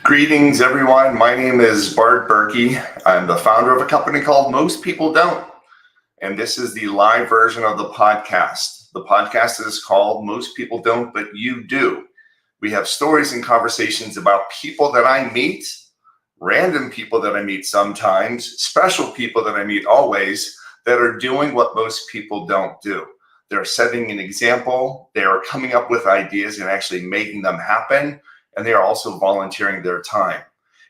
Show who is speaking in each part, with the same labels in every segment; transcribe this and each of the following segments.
Speaker 1: Greetings, everyone. My name is Bart Berkey. I'm the founder of a company called Most People Don't. And this is the live version of the podcast. The podcast is called Most People Don't, But You Do. We have stories and conversations about people that I meet, random people that I meet sometimes, special people that I meet always, that are doing what most people don't do. They're setting an example. They are coming up with ideas and actually making them happen. And they are also volunteering their time.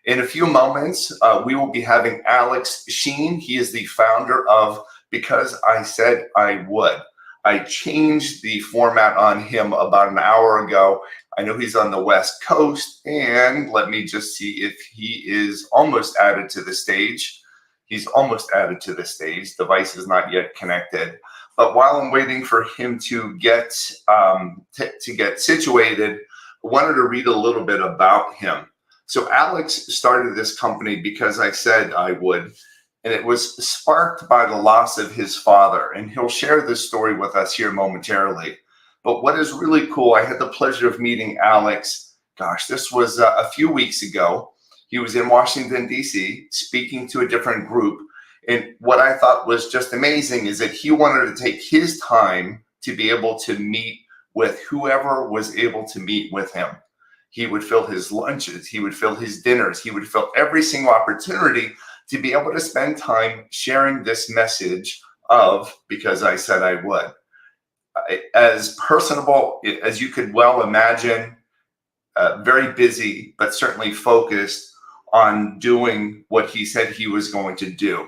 Speaker 1: In a few moments, we will be having Alex Sheen. He is the founder of Because I Said I Would. I changed the format on him about an hour ago. I know he's on the West Coast, and let me just see if he is almost added to the stage. He's almost added to the stage. Device is not yet connected. But while I'm waiting for him to get situated, I wanted to read a little bit about him. So Alex started this company because I said I would, and it was sparked by the loss of his father. And he'll share this story with us here momentarily. But what is really cool, I had the pleasure of meeting Alex. Gosh, this was a few weeks ago. He was in Washington, D.C., speaking to a different group. And what I thought was just amazing is that he wanted to take his time to be able to meet with whoever was able to meet with him. He would fill his lunches, he would fill his dinners, he would fill every single opportunity to be able to spend time sharing this message of Because I Said I Would. As personable as you could well imagine, very busy, but certainly focused on doing what he said he was going to do.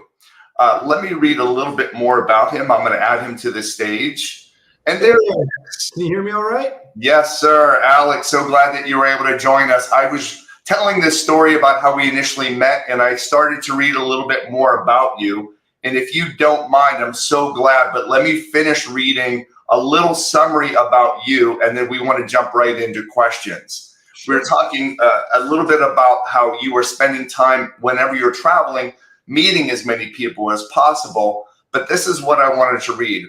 Speaker 1: Let me read a little bit more about him. I'm going to add him to the stage. And there he is.
Speaker 2: Can you hear me all right?
Speaker 1: Yes, sir. Alex, so glad that you were able to join us. I was telling this story about how we initially met, and I started to read a little bit more about you. And if you don't mind, I'm so glad, but let me finish reading a little summary about you, and then we want to jump right into questions.
Speaker 2: Sure.
Speaker 1: We were talking a little bit about how you were spending time whenever you're traveling, meeting as many people as possible, but this is what I wanted to read.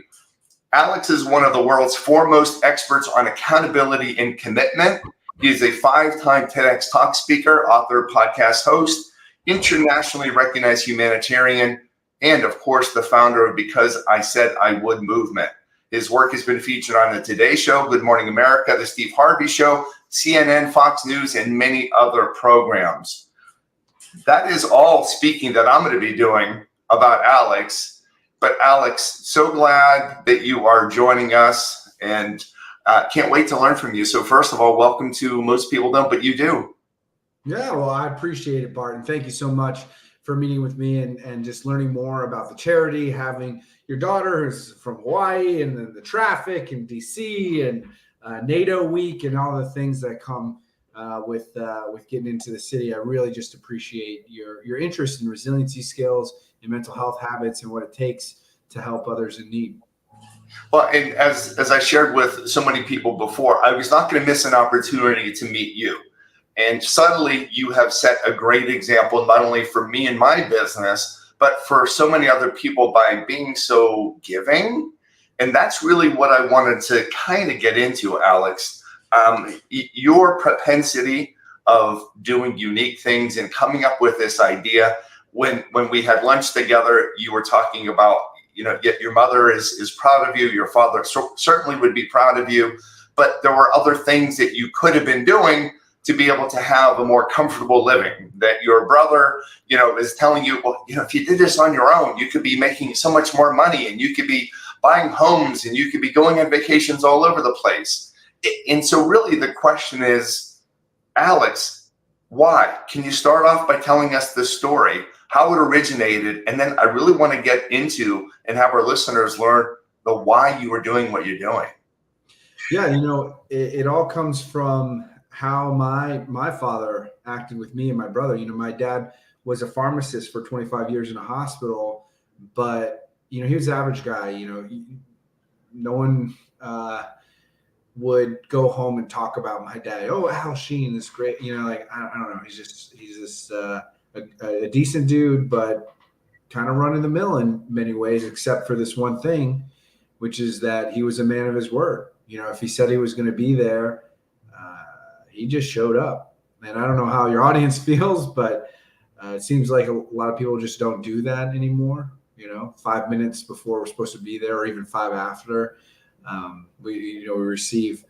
Speaker 1: Alex is one of the world's foremost experts on accountability and commitment. He is a 5-time TEDxTalk speaker, author, podcast host, internationally recognized humanitarian, and of course, the founder of Because I Said I Would movement. His work has been featured on the Today Show, Good Morning America, the Steve Harvey Show, CNN, Fox News, and many other programs. That is all speaking that I'm going to be doing about Alex. But Alex, so glad that you are joining us, and can't wait to learn from you. So first of all, welcome to Most People Don't, But You Do.
Speaker 2: Yeah, well, I appreciate it, Bart. And thank you so much for meeting with me and just learning more about the charity, having your daughter who's from Hawaii, and then the traffic in DC, and NATO week, and all the things that come with getting into the city. I really just appreciate your interest in resiliency skills and mental health habits and what it takes to help others in need.
Speaker 1: Well, and as I shared with so many people before, I was not going to miss an opportunity to meet you. And suddenly you have set a great example, not only for me and my business, but for so many other people by being so giving. And that's really what I wanted to kind of get into, Alex. Your propensity of doing unique things and coming up with this idea. When we had lunch together, you were talking about, your mother is proud of you. Your father certainly would be proud of you. But there were other things that you could have been doing to be able to have a more comfortable living. That your brother, is telling you, well, if you did this on your own, you could be making so much more money, and you could be buying homes, and you could be going on vacations all over the place. And so really the question is, Alex, why? Can you start off by telling us the story, how it originated, and then I really want to get into and have our listeners learn the why you are doing what you're doing.
Speaker 2: Yeah, it all comes from how my father acted with me and my brother. My dad was a pharmacist for 25 years in a hospital, but he was the average guy. No one would go home and talk about my dad. Oh, Al Sheen is great. I don't know. He's just a decent dude, but kind of run of the mill in many ways, except for this one thing, which is that he was a man of his word. If he said he was going to be there, he just showed up. And I don't know how your audience feels, but it seems like a lot of people just don't do that anymore. 5 minutes before we're supposed to be there, or even 5 after, we receive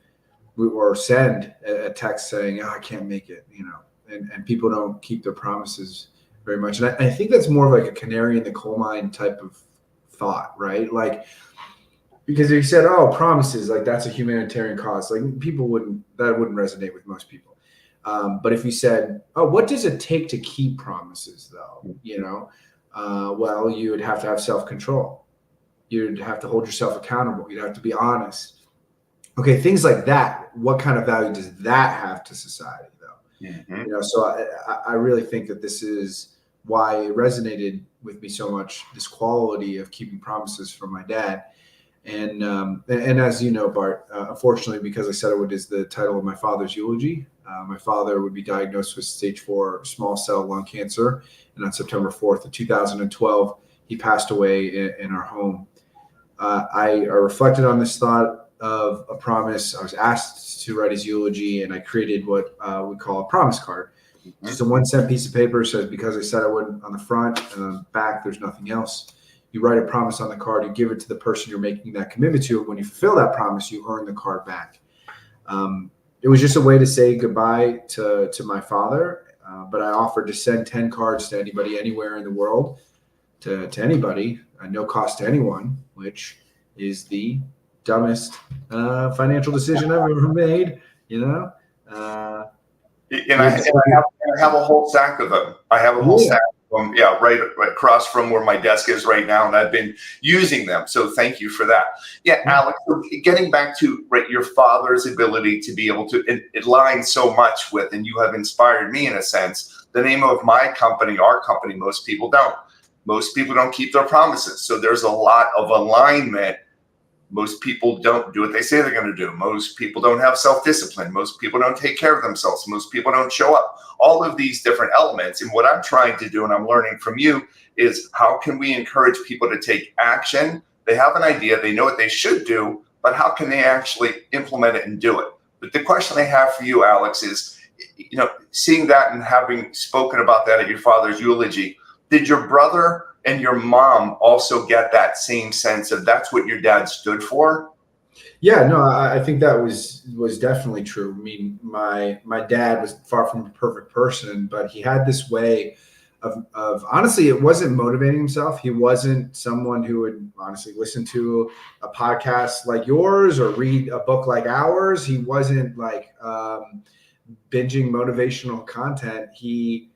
Speaker 2: or send a text saying, "Oh, I can't make it," and people don't keep their promises very much. And I think that's more of like a canary in the coal mine type of thought, right? Like, because if you said, "Oh, promises," like that's a humanitarian cause, like that wouldn't resonate with most people. But if you said, "Oh, what does it take to keep promises, though?" Well, you would have to have self-control. You'd have to hold yourself accountable. You'd have to be honest. Okay, things like that. What kind of value does that have to society, though?
Speaker 1: Mm-hmm.
Speaker 2: So I really think that this is why it resonated with me so much. This quality of keeping promises from my dad. And as you know, Bart, unfortunately, because I said it would is the title of my father's eulogy. My father would be diagnosed with stage 4 small cell lung cancer, and on September 4th of 2012, he passed away in our home. I reflected on this thought of a promise. I was asked to write his eulogy, and I created what we call a promise card.
Speaker 1: Mm-hmm.
Speaker 2: Just a 1-cent piece of paper. Says, "Because I said I would," on the front, and on the back, there's nothing else. You write a promise on the card, you give it to the person you're making that commitment to, and when you fulfill that promise, you earn the card back. It was just a way to say goodbye to my father, but I offered to send 10 cards to anybody anywhere in the world, to anybody, no cost to anyone, which is the dumbest financial decision I've ever made,
Speaker 1: And I have a whole stack of them. I have a whole stack of them, right across from where my desk is right now, and I've been using them. So thank you for that. Alex, getting back to your father's ability to be able to, it aligns so much with, and you have inspired me in a sense, the name of my company, our company, most people don't. Most people don't keep their promises. So there's a lot of alignment. Most people don't do what they say they're going to do. Most people don't have self-discipline. Most people don't take care of themselves. Most people don't show up. All of these different elements. And what I'm trying to do, and I'm learning from you, is how can we encourage people to take action? They have an idea. They know what they should do, but how can they actually implement it and do it? But the question I have for you, Alex, is, seeing that and having spoken about that at your father's eulogy, did your brother and your mom also get that same sense of that's what your dad stood for?
Speaker 2: Yeah, no, I think that was definitely true. I mean, my dad was far from a perfect person, but he had this way of honestly, it wasn't motivating himself. He wasn't someone who would honestly listen to a podcast like yours or read a book like ours. He wasn't like binging motivational content. He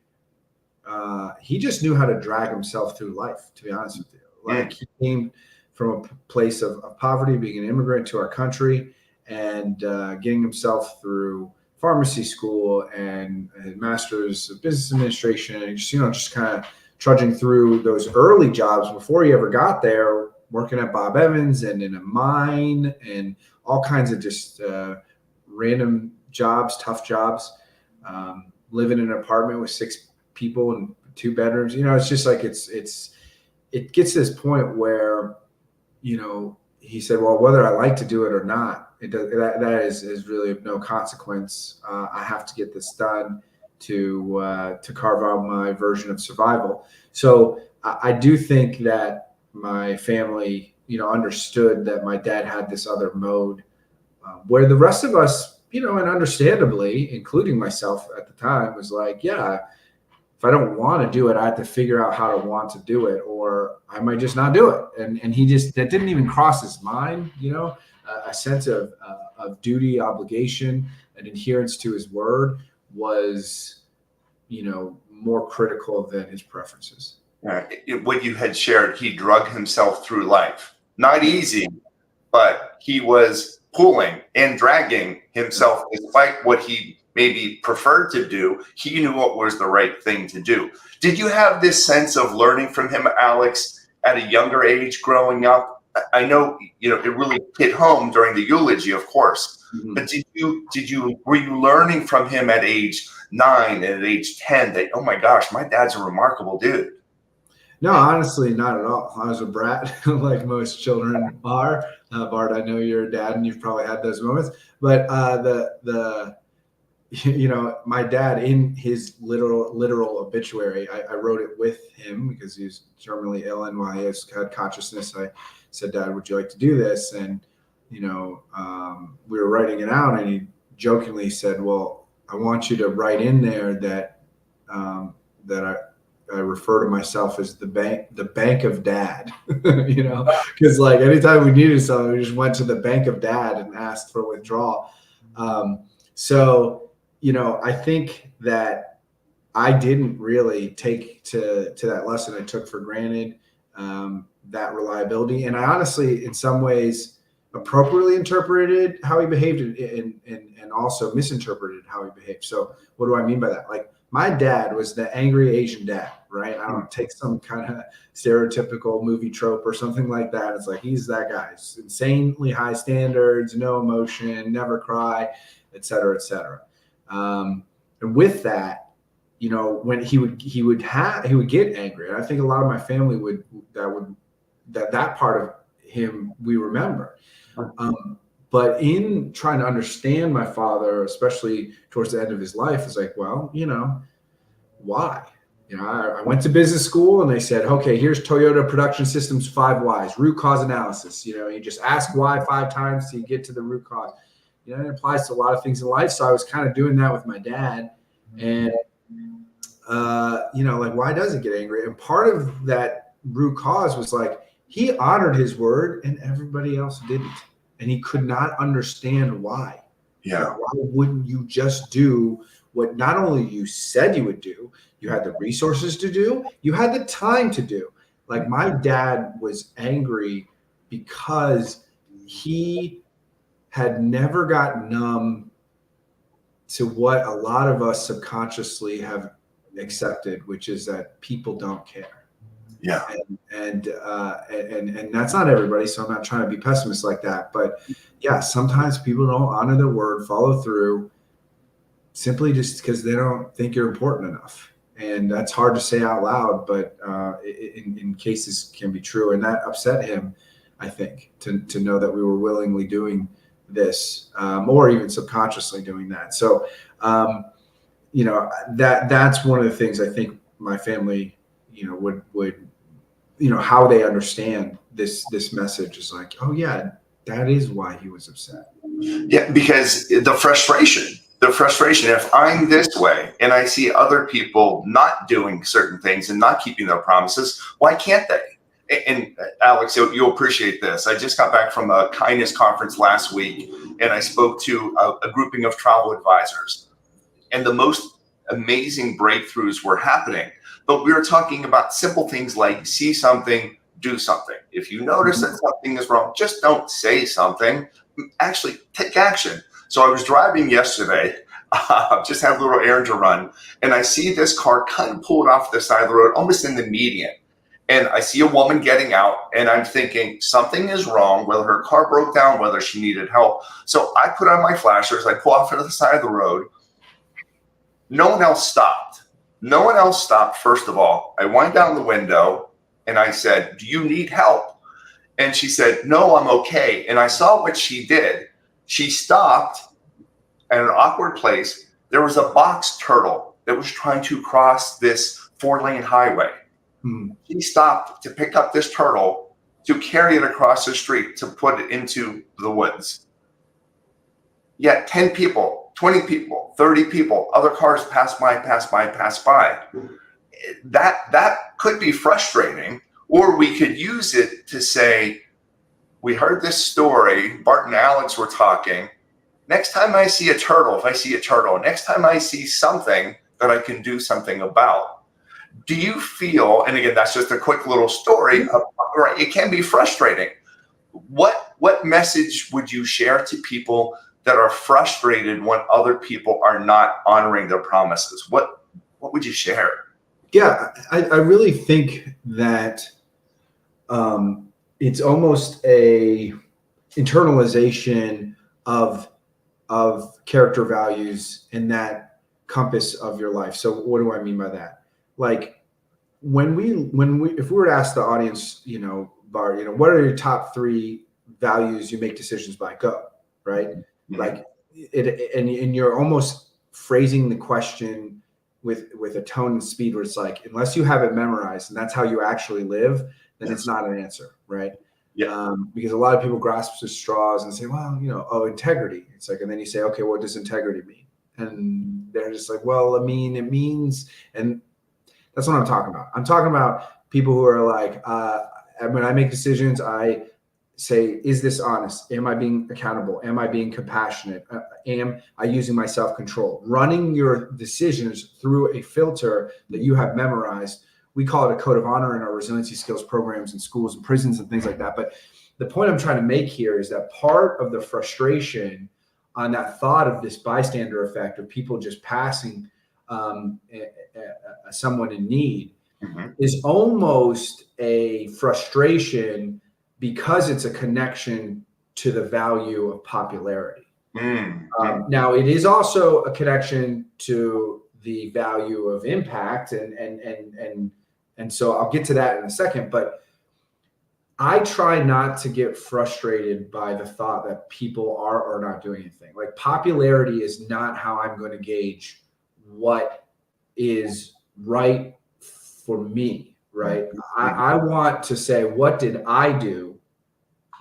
Speaker 2: just knew how to drag himself through life, to be honest with you. Like, he came from a place of poverty, being an immigrant to our country, and getting himself through pharmacy school and a master's of business administration, and just kind of trudging through those early jobs before he ever got there, working at Bob Evans and in a mine and all kinds of just random jobs, tough jobs, living in an apartment with 6 people and 2 bedrooms. It's just like it gets to this point where he said, well, whether I like to do it or not, that is really of no consequence. I have to get this done to carve out my version of survival. So I do think that my family understood that my dad had this other mode, where the rest of us, and understandably, including myself at the time, was like, yeah, if I don't want to do it, I have to figure out how to want to do it, or I might just not do it. And he just, that didn't even cross his mind, a sense of duty, obligation, and adherence to his word was, more critical than his preferences.
Speaker 1: What you had shared, he drug himself through life. Not easy, but he was pulling and dragging himself despite what he maybe preferred to do. He knew what was the right thing to do. Did you have this sense of learning from him, Alex, at a younger age growing up? I know, it really hit home during the eulogy, of course, but were you learning from him at age 9 and at age 10 that, oh my gosh, my dad's a remarkable dude?
Speaker 2: No, honestly, not at all. I was a brat, like most children are. Bart, I know you're a dad, and you've probably had those moments. But you know, my dad, in his literal obituary, I wrote it with him because he was terminally ill and while he had consciousness, I said, Dad, would you like to do this? And, you know, we were writing it out and he jokingly said, well, I want you to write in there that, I refer to myself as the bank of dad, you know, because like anytime we needed something, we just went to the bank of dad and asked for withdrawal. So, you know, I think that I didn't really take to that lesson. I took for granted that reliability. And I honestly, in some ways, appropriately interpreted how he behaved and also misinterpreted how he behaved. So what do I mean by that? Like, my dad was the angry Asian dad, right? I don't take some kind of stereotypical movie trope or something like that. It's like, he's that guy. It's insanely high standards, no emotion, never cry, et cetera, et cetera. And with that, you know, when he would get angry. And I think a lot of my family that part of him we remember. But in trying to understand my father, especially towards the end of his life, it's like, well, you know, why? You know, I went to business school and they said, okay, here's Toyota Production Systems 5 whys, root cause analysis. You know, you just ask why 5 times till you get to the root cause. You know, it applies to a lot of things in life. So I was kind of doing that with my dad. And, you know, like, why does he get angry? And part of that root cause was like, he honored his word and everybody else didn't. And he could not understand why.
Speaker 1: Yeah.
Speaker 2: Like, why wouldn't you just do what not only you said you would do, you had the resources to do, you had the time to do. Like, my dad was angry because he had never got numb to what a lot of us subconsciously have accepted, which is that people don't care.
Speaker 1: Yeah.
Speaker 2: And that's not everybody. So I'm not trying to be pessimist like that, but yeah, sometimes people don't honor their word, follow through, simply just because they don't think you're important enough. And that's hard to say out loud, but in cases can be true. And that upset him, I think, to know that we were willingly doing this, or even subconsciously doing that. So, you know, that's one of the things I think my family, you know, would, you know, how they understand this message is like, oh yeah, that is why he was upset.
Speaker 1: Yeah, because the frustration, if I'm this way and I see other people not doing certain things and not keeping their promises, why can't they? And Alex, you'll appreciate this. I just got back from a kindness conference last week and I spoke to a grouping of travel advisors, and the most amazing breakthroughs were happening. But we were talking about simple things like see something, do something. If you notice that something is wrong, just don't say something. Actually, take action. So I was driving yesterday, just had a little errand to run, and I see this car kind of pulled off the side of the road, almost in the median. And I see a woman getting out, and I'm thinking something is wrong, whether her car broke down, whether she needed help. So I put on my flashers, I pull off to the side of the road. No one else stopped. First of all, I wind down the window and I said, do you need help? And she said, no, I'm okay. And I saw what she did. She stopped at an awkward place. There was a box turtle that was trying to cross this 4-lane highway. She stopped to pick up this turtle to carry it across the street to put it into the woods. Yet 10 people, 20 people, 30 people, other cars pass by. That could be frustrating, or we could use it to say, we heard this story, Bart and Alex were talking. Next time I see a turtle, next time I see something that I can do something about. Do you feel, and again, that's just a quick little story, right? It can be frustrating. What message would you share to people that are frustrated when other people are not honoring their promises? What would you share?
Speaker 2: Yeah, I really think that it's almost a internalization of character values in that compass of your life. So what do I mean by that? Like when we if we were to ask the audience, you know, Bart, you know, what are your top 3 values you make decisions by? Go, right? Mm-hmm. Like it, and you're almost phrasing the question with a tone and speed where it's like, unless you have it memorized and that's how you actually live, then it's not an answer, right?
Speaker 1: Yeah.
Speaker 2: Because a lot of people grasp at straws and say, well, integrity. It's like, and then you say, okay, what does integrity mean? And they're just like, well, it means, and that's what I'm talking about. I'm talking about people who are like, when I make decisions, I say, is this honest? Am I being accountable? Am I being compassionate? Am I using my self-control? Running your decisions through a filter that you have memorized. We call it a code of honor in our resiliency skills programs in schools and prisons and things like that. But the point I'm trying to make here is that part of the frustration on that thought of this bystander effect of people just passing someone in need is almost a frustration because it's a connection to the value of popularity. Now, it is also a connection to the value of impact, and so I'll get to that in a second. But I try not to get frustrated by the thought that people are or not doing anything. Like, popularity is not how I'm going to gauge what is right for me, right? I want to say, what did I do?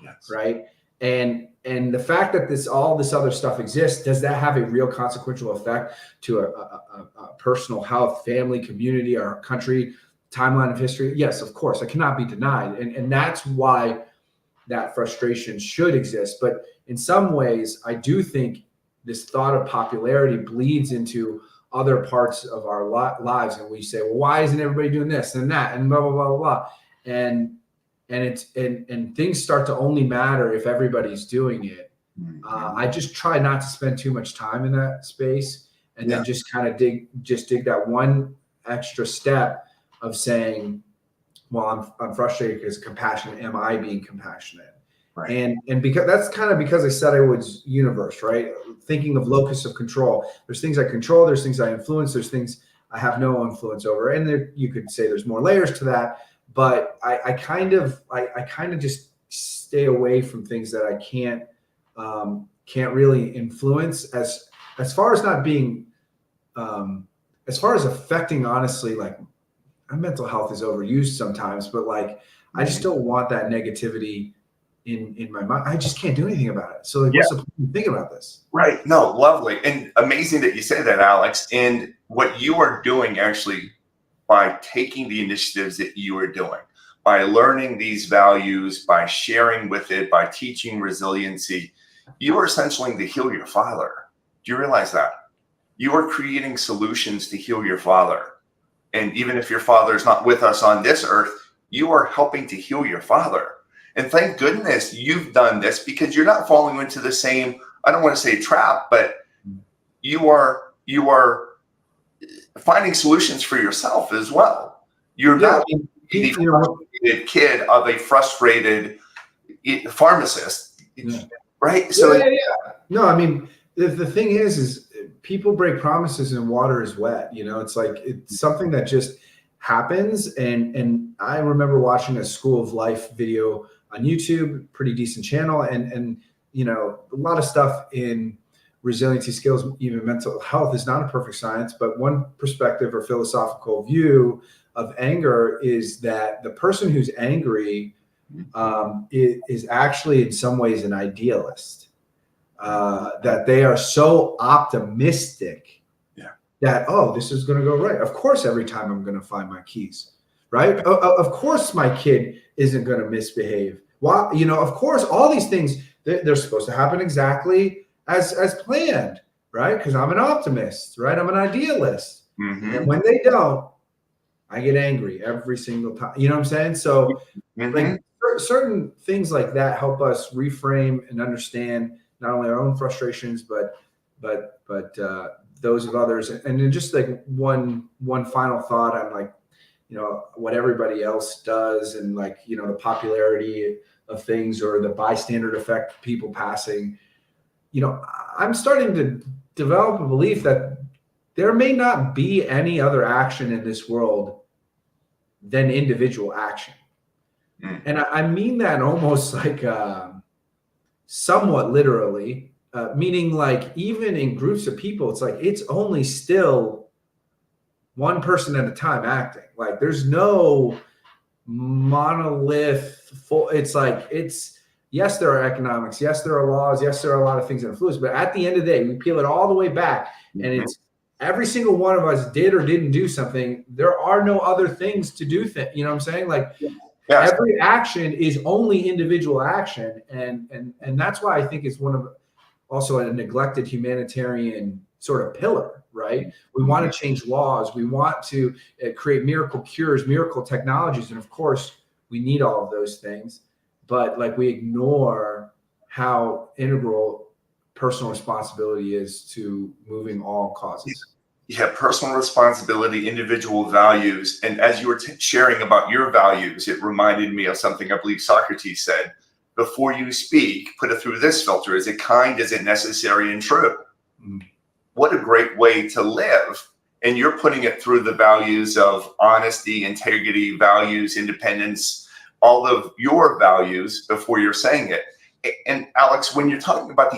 Speaker 2: Yes. Right. And the fact that all this other stuff exists, does that have a real consequential effect to a personal health, family, community, our country, timeline of history? Yes, of course. It cannot be denied. And that's why that frustration should exist. But in some ways, I do think this thought of popularity bleeds into other parts of our lives. And we say, well, why isn't everybody doing this and that and blah, blah, blah, blah, blah. And things start to only matter if everybody's doing it. I just try not to spend too much time in that space, and then just kind of dig that one extra step of saying, well, I'm frustrated because compassionate. Am I being compassionate? Right. And because I said I was universe, right? Thinking of locus of control. There's things I control. There's things I influence. There's things I have no influence over. And you could say there's more layers to that. But I kind of just stay away from things that I can't really influence as far as not being as far as affecting, honestly, like, my mental health is overused sometimes, but like, I just don't want that negativity in my mind. I just can't do anything about it. So like, what's the point of thinking about this?
Speaker 1: Right. No, lovely. And amazing that you say that, Alex. And what you are doing actually, by taking the initiatives that you are doing, by learning these values, by sharing with it, by teaching resiliency, you are essentially to heal your father. Do you realize that? You are creating solutions to heal your father. And even if your father is not with us on this earth, you are helping to heal your father. And thank goodness you've done this, because you're not falling into the same, I don't want to say trap, but you are finding solutions for yourself as well. You're not the frustrated kid of a frustrated pharmacist, right? So
Speaker 2: no, I mean, the thing is people break promises and water is wet. It's like, it's something that just happens. And I remember watching a School of Life video on YouTube, pretty decent channel, and a lot of stuff in resiliency skills, even mental health, is not a perfect science. But one perspective or philosophical view of anger is that the person who's angry is actually in some ways an idealist, that they are so optimistic that, oh, this is going to go right. Of course, every time I'm going to find my keys, right? Of course, my kid isn't going to misbehave. Well, of course, all these things, they're supposed to happen exactly as planned, right? Because I'm an optimist, right? I'm an idealist. And when they don't, I get angry every single time. You know what I'm saying? So like, certain things like that help us reframe and understand not only our own frustrations, but those of others. And then just like one final thought on, like, what everybody else does, and like, the popularity of things or the bystander effect, people passing. I'm starting to develop a belief that there may not be any other action in this world than individual action. And I mean that almost like somewhat literally. meaning like even in groups of people, it's like it's only still one person at a time acting. Like there's no monolith. It's like yes, there are economics, yes, there are laws, yes, there are a lot of things that influence, but at the end of the day, we peel it all the way back, and it's every single one of us did or didn't do something. There are no other things to do. You know what I'm saying? Like every action is only individual action, and that's why I think it's one of also a neglected humanitarian sort of pillar, right? We want to change laws. We want to create miracle cures, miracle technologies. And of course, we need all of those things. But like we ignore how integral personal responsibility is to moving all causes.
Speaker 1: You have personal responsibility, individual values. And as you were sharing about your values, it reminded me of something I believe Socrates said. Before you speak, put it through this filter. Is it kind? Is it necessary and true? What a great way to live. And you're putting it through the values of honesty, integrity, values, independence, all of your values before you're saying it. And Alex, when you're talking about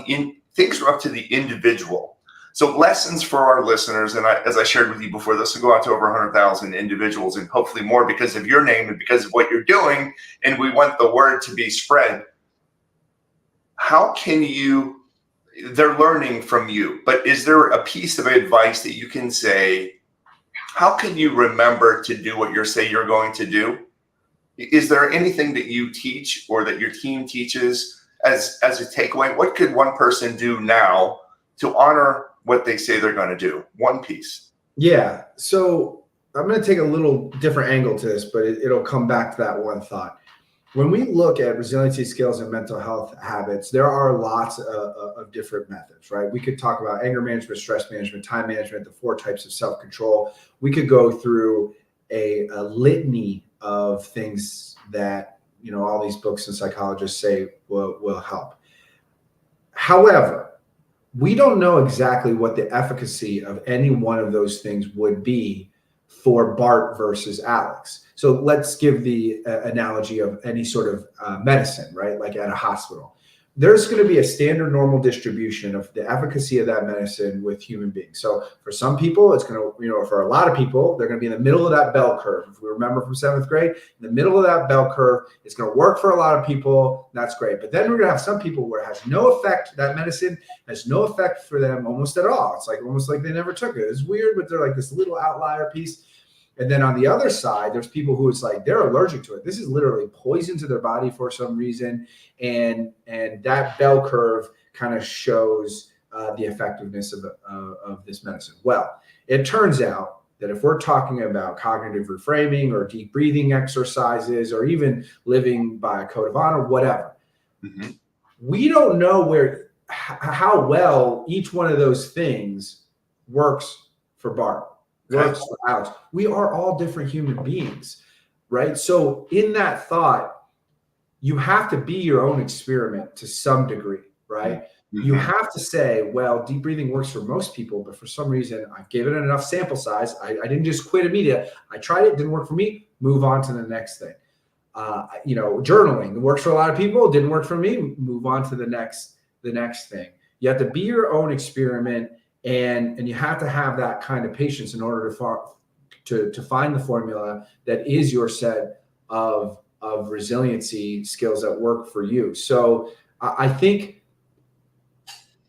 Speaker 1: things are up to the individual. So lessons for our listeners, and as I shared with you before, this will go out to over 100,000 individuals and hopefully more because of your name and because of what you're doing. And we want the word to be spread. How can they're learning from you, but is there a piece of advice that you can say, how can you remember to do what you're going to do? Is there anything that you teach or that your team teaches as a takeaway? What could one person do now to honor what they say they're going to do? One piece.
Speaker 2: Yeah. So I'm going to take a little different angle to this, but it'll come back to that one thought. When we look at resiliency skills and mental health habits, there are lots of different methods, right? We could talk about anger management, stress management, time management, the 4 types of self-control. We could go through a litany of things that, all these books and psychologists say will help. However, we don't know exactly what the efficacy of any one of those things would be for Bart versus Alex. So let's give the analogy of any sort of medicine, right? Like at a hospital. There's going to be a standard normal distribution of the efficacy of that medicine with human beings. So for some people, it's going to, for a lot of people, they're going to be in the middle of that bell curve. If we remember from 7th grade, in the middle of that bell curve, it's going to work for a lot of people. That's great. But then we're going to have some people where it has no effect. That medicine has no effect for them almost at all. It's like almost like they never took it. It's weird, but they're like this little outlier piece. And then on the other side, there's people who it's like they're allergic to it. This is literally poison to their body for some reason. And that bell curve kind of shows the effectiveness of this medicine. Well, it turns out that if we're talking about cognitive reframing or deep breathing exercises or even living by a code of honor, whatever, we don't know how well each one of those things works for Bart. Works for Alex. We are all different human beings, right? So in that thought, you have to be your own experiment to some degree, right? You have to say, well, deep breathing works for most people, but for some reason, I've given it enough sample size. I didn't just quit immediately. I tried it, didn't work for me, move on to the next thing. Journaling, it works for a lot of people, didn't work for me, move on to the next thing. You have to be your own experiment. And you have to have that kind of patience in order to find the formula that is your set of resiliency skills that work for you. So I think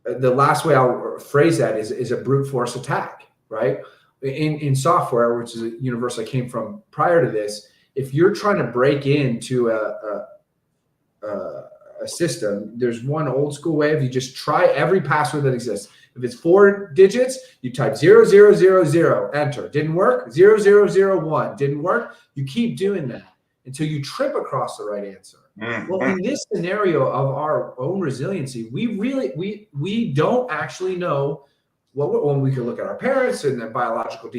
Speaker 2: the last way I'll phrase that is a brute force attack, right? In software, which is a universe I came from prior to this, if you're trying to break into a system, there's one old school way of you just try every password that exists. If it's 4 digits, you type 0000, enter. Didn't work. 0001, didn't work. You keep doing that until you trip across the right answer. Well, in this scenario of our own resiliency, we don't actually know when we can look at our parents and their biological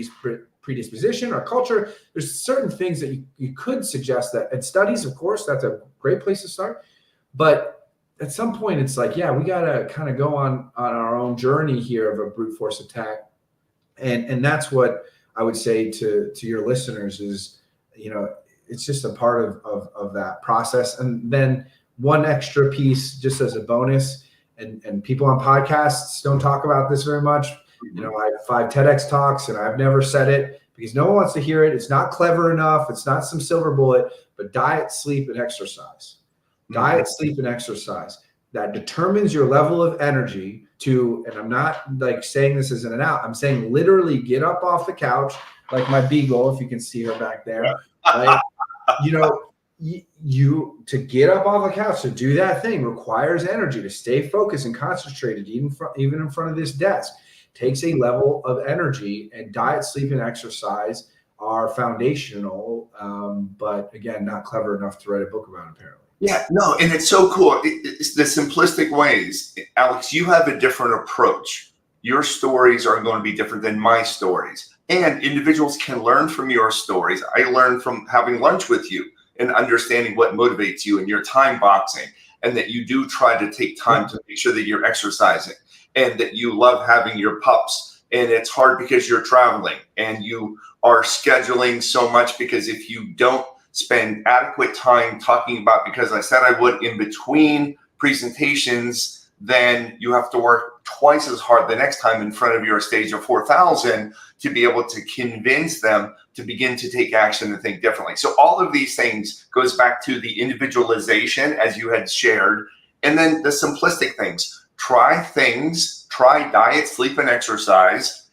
Speaker 2: predisposition, our culture. There's certain things that you could suggest that, and studies, of course, that's a great place to start. But at some point, it's like, yeah, we got to kind of go on our own journey here of a brute force attack. And that's what I would say to your listeners is, it's just a part of that process. And then one extra piece, just as a bonus, and people on podcasts don't talk about this very much. You know, I have 5 TEDx talks and I've never said it because no one wants to hear it. It's not clever enough. It's not some silver bullet, but diet, sleep, and exercise. Diet, sleep, and exercise. That determines your level of energy to, and I'm not like saying this as in and out, I'm saying literally get up off the couch, like my beagle, if you can see her back there. Right? You know, you to get up off the couch to do that thing requires energy. To stay focused and concentrated, even in front of this desk, takes a level of energy. And diet, sleep, and exercise are foundational, but again, not clever enough to write a book about, apparently.
Speaker 1: Yeah, no, and it's so cool. It's the simplistic ways. Alex, you have a different approach. Your stories are going to be different than my stories. And individuals can learn from your stories. I learned from having lunch with you and understanding what motivates you and your time boxing, and that you do try to take time to make sure that you're exercising, and that you love having your pups. And it's hard because you're traveling and you are scheduling so much, because if you don't spend adequate time talking about, because I said I would, in between presentations, then you have to work twice as hard the next time in front of your stage of 4,000 to be able to convince them to begin to take action and think differently. So all of these things goes back to the individualization, as you had shared, and then the simplistic things. Try things, try diet, sleep, and exercise.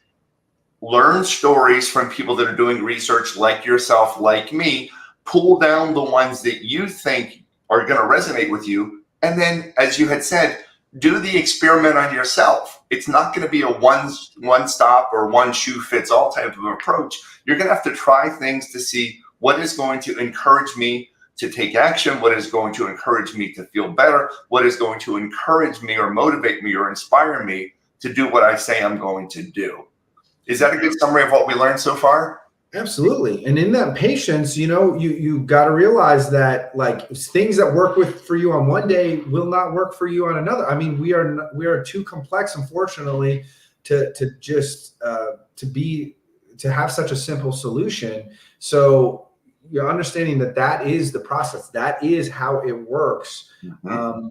Speaker 1: Learn stories from people that are doing research like yourself, like me. Pull down the ones that you think are going to resonate with you. And then, as you had said, do the experiment on yourself. It's not going to be a one stop or one shoe fits all type of approach. You're going to have to try things to see what is going to encourage me to take action, what is going to encourage me to feel better, what is going to encourage me or motivate me or inspire me to do what I say I'm going to do. Is that a good summary of what we learned so far?
Speaker 2: Absolutely. And in that patience, you know, you got to realize that like things that work for you on one day will not work for you on another. I mean, we are too complex, unfortunately, to have such a simple solution. So you're understanding that is the process. That is how it works. Mm-hmm.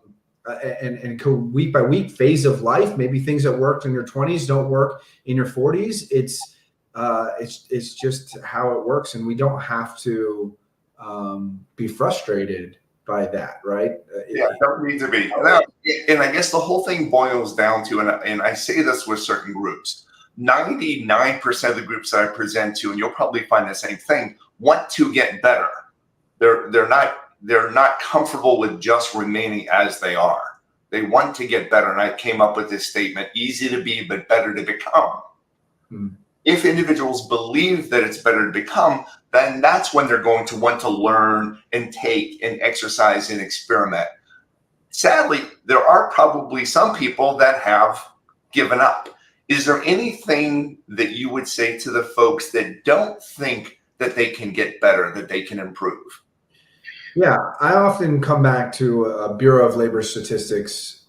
Speaker 2: And week by week, phase of life, maybe things that worked in your 20s don't work in your 40s. It's just how it works, and we don't have to be frustrated by that, right?
Speaker 1: Yeah, don't need to be. And I guess the whole thing boils down to, and I say this with certain groups, 99% of the groups that I present to, and you'll probably find the same thing, want to get better. They're not comfortable with just remaining as they are. They want to get better. And I came up with this statement: easy to be, but better to become. Hmm. If individuals believe that it's better to become, then that's when they're going to want to learn and take and exercise and experiment. Sadly, there are probably some people that have given up. Is there anything that you would say to the folks that don't think that they can get better, that they can improve?
Speaker 2: Yeah, I often come back to a Bureau of Labor Statistics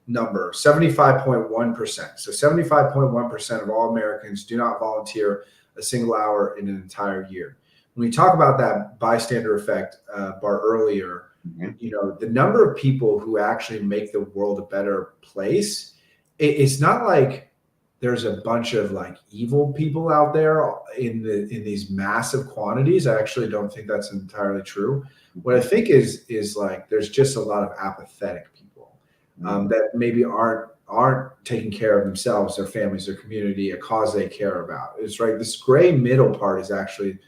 Speaker 2: number, 75.1%. So 75.1% of all Americans do not volunteer a single hour in an entire year. When we talk about that bystander effect, Bart, earlier, mm-hmm. You know, the number of people who actually make the world a better place, it's not like there's a bunch of like evil people out there in these massive quantities. I actually don't think that's entirely true. What I think is like there's just a lot of apathetic people that maybe aren't taking care of themselves, their families, their community, a cause they care about. It's right. This gray middle part is actually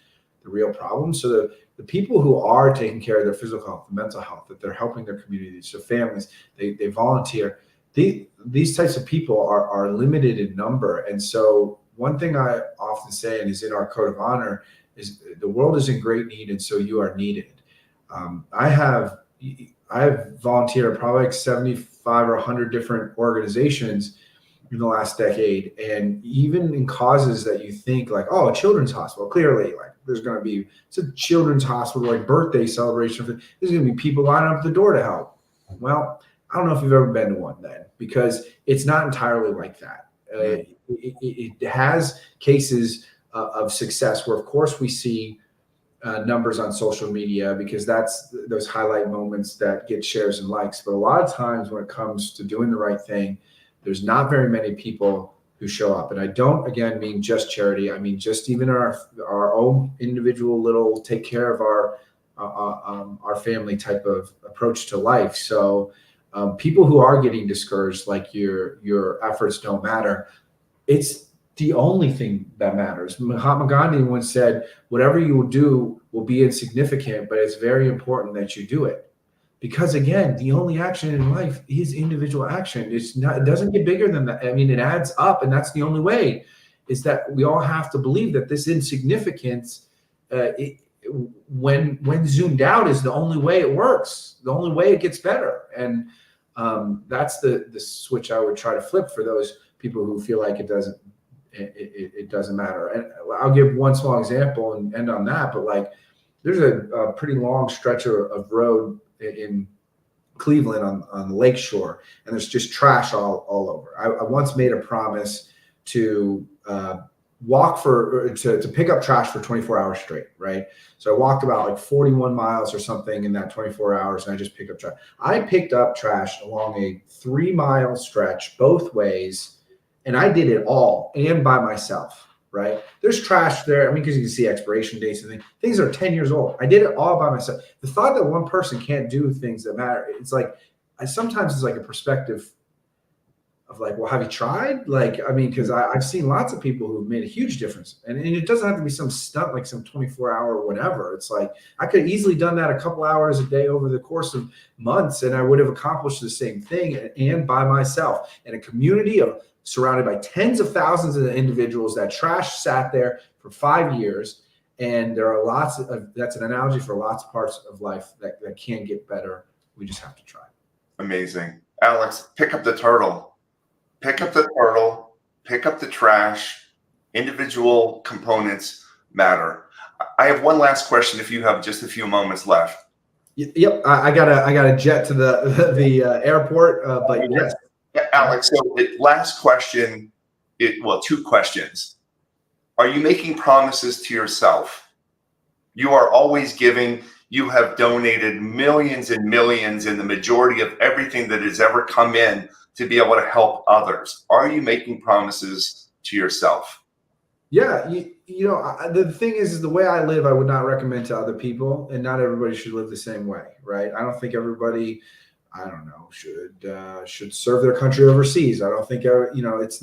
Speaker 2: the real problem. So the people who are taking care of their physical health, the mental health, that they're helping their communities, their families, they volunteer. These types of people are limited in number. And so one thing I often say, and is in our code of honor, is the world is in great need, and so you are needed. I have volunteered probably like 75 or 100 different organizations in the last decade. And even in causes that you think like, oh, a children's hospital, clearly like there's going to be, it's a children's hospital, like birthday celebration. There's going to be people lining up at the door to help. Well, I don't know if you've ever been to one then, because it's not entirely like that. It has cases of success where, of course, we see numbers on social media, because that's those highlight moments that get shares and likes. But a lot of times when it comes to doing the right thing, there's not very many people who show up. And I don't, again, mean just charity. I mean, just even our own individual little take care of our family type of approach to life. So people who are getting discouraged, like your efforts don't matter, it's the only thing that matters. Mahatma Gandhi once said, whatever you will do will be insignificant, but it's very important that you do it. Because again, the only action in life is individual action. It's not, it doesn't get bigger than that. I mean, it adds up, and that's the only way, is that we all have to believe that this insignificance, when zoomed out, is the only way it works, the only way it gets better. And that's the switch I would try to flip for those people who feel like it doesn't matter. And I'll give one small example and end on that. But like, there's a pretty long stretch of road in Cleveland on the lake shore, and there's just trash all over. I once made a promise to to pick up trash for 24 hours straight, right? So I walked about like 41 miles or something in that 24 hours, and I just picked up trash. I picked up trash along a 3-mile stretch both ways, and I did it all and by myself, right? There's trash there. I mean, because you can see expiration dates and things are 10 years old. I did it all by myself. The thought that one person can't do things that matter, it's like, sometimes it's like a perspective of like, well, have you tried? Like, I mean, because I've seen lots of people who've made a huge difference. And it doesn't have to be some stunt, like some 24-hour whatever. It's like, I could have easily done that a couple hours a day over the course of months, and I would have accomplished the same thing, and by myself, in a community of surrounded by tens of thousands of individuals. That trash sat there for 5 years. And there are lots of, that's an analogy for lots of parts of life that can get better. We just have to try.
Speaker 1: Amazing. Alex, pick up the turtle. Pick up the turtle, pick up the trash. Individual components matter. I have one last question if you have just a few moments left.
Speaker 2: Yep. I gotta jet to the airport, but yes.
Speaker 1: Yeah, Alex, so last question, well, 2 questions. Are you making promises to yourself? You are always giving. You have donated millions and millions, and the majority of everything that has ever come in to be able to help others. Are you making promises to yourself?
Speaker 2: Yeah. The thing is the way I live, I would not recommend to other people, and not everybody should live the same way, right? I don't think everybody, I don't know, should serve their country overseas. I don't think, it's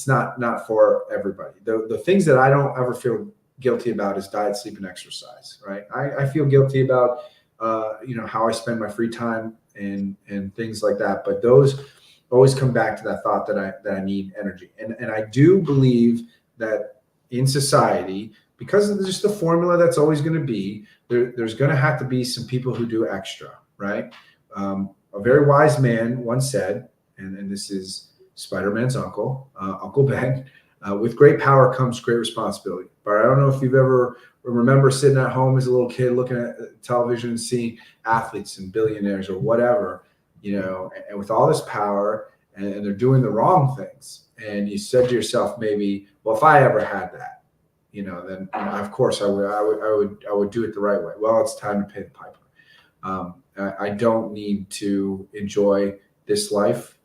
Speaker 2: not for everybody. The things that I don't ever feel guilty about is diet, sleep, and exercise, right? I feel guilty about, how I spend my free time and things like that. But those always come back to that thought that I need energy. And I do believe that in society, because of just the formula that's always going to be, there's going to have to be some people who do extra, right? A very wise man once said, and this is Spider-Man's uncle, Uncle Ben, with great power comes great responsibility. But I don't know if you've ever remember sitting at home as a little kid looking at television and seeing athletes and billionaires or whatever, and with all this power, and they're doing the wrong things. And you said to yourself, maybe, well, if I ever had that, then of course I would do it the right way. Well, it's time to pay the piper. I don't need to enjoy this life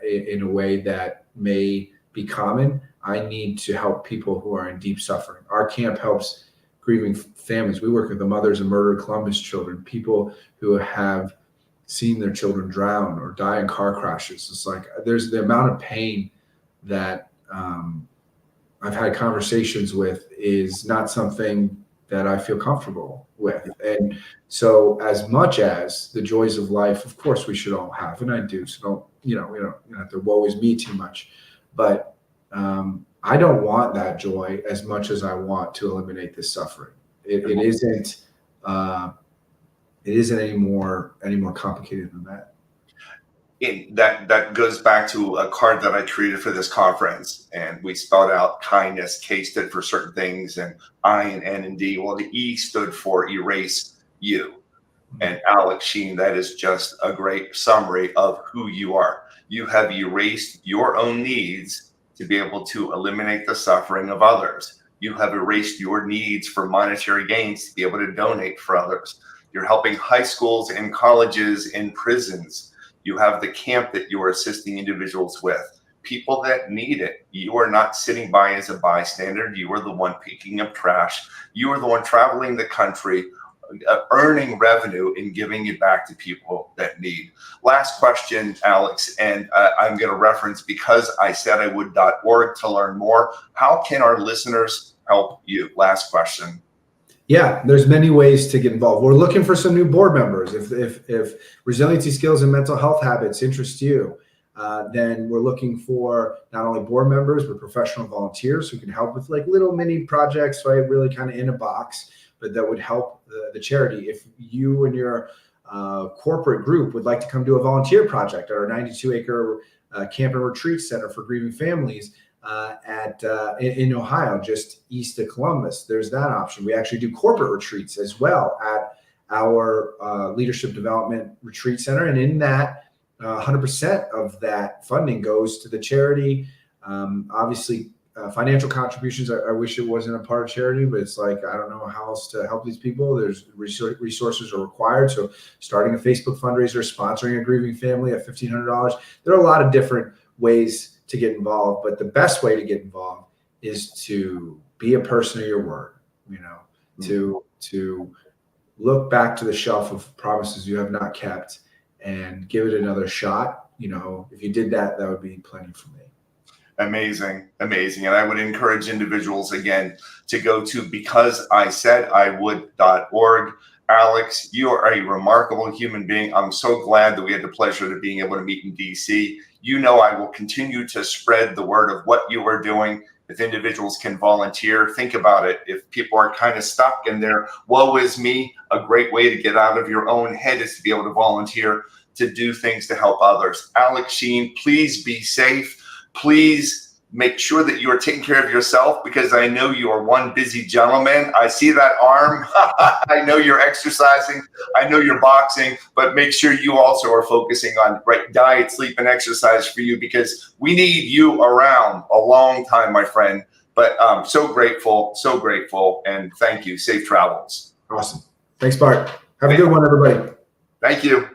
Speaker 2: in a way that may be common. I need to help people who are in deep suffering. Our camp helps grieving families. We work with the mothers of murdered Columbus children, people who have seen their children drown or die in car crashes. It's like there's the amount of pain that I've had conversations with is not something that I feel comfortable with. And so as much as the joys of life, of course we should all have, and I do, so we don't have to woe is me too much, but I don't want that joy as much as I want to eliminate this suffering. It isn't any more complicated than that.
Speaker 1: That goes back to a card that I created for this conference, and we spelled out kindness. K stood for certain things, and I and N and D. Well, the E stood for erase you. And Alex Sheen, that is just a great summary of who you are. You have erased your own needs to be able to eliminate the suffering of others. You have erased your needs for monetary gains to be able to donate for others. You're helping high schools and colleges and prisons. You have the camp that you are assisting individuals with. People that need it. You are not sitting by as a bystander. You are the one picking up trash. You are the one traveling the country, earning revenue and giving it back to people that need. Last question, Alex, and I'm going to reference because I said I would.org to learn more. How can our listeners help you? Last question.
Speaker 2: Yeah, there's many ways to get involved. We're looking for some new board members. If resiliency skills and mental health habits interest you, then we're looking for not only board members, but professional volunteers who can help with like little mini projects, right? Really kind of in a box, but that would help the charity. If you and your corporate group would like to come do a volunteer project at our 92-acre camp and retreat center for grieving families in Ohio, just east of Columbus, there's that option. We actually do corporate retreats as well at our leadership development retreat center. And in that, 100% of that funding goes to the charity. Obviously, financial contributions, I wish it wasn't a part of charity, but it's like, I don't know how else to help these people. There's resources are required. So starting a Facebook fundraiser, sponsoring a grieving family at $1,500. There are a lot of different ways to get involved, but the best way to get involved is to be a person of your word, to look back to the shelf of promises you have not kept and give it another shot. If you did that, that would be plenty for me.
Speaker 1: Amazing. And I would encourage individuals again to go to becauseIsaidIwould.org. Alex, you are a remarkable human being. I'm so glad that we had the pleasure of being able to meet in DC. I will continue to spread the word of what you are doing. If individuals can volunteer, think about it. If people are kind of stuck in their woe is me, a great way to get out of your own head is to be able to volunteer to do things to help others. Alex Sheen, please be safe. Please make sure that you are taking care of yourself, because I know you are one busy gentleman. I see that arm. I know you're exercising. I know you're boxing, but make sure you also are focusing on right diet, sleep, and exercise for you, because we need you around a long time, my friend. But I'm so grateful, and thank you. Safe travels.
Speaker 2: Awesome. Thanks, Bart. Have a good one, everybody.
Speaker 1: Thank you.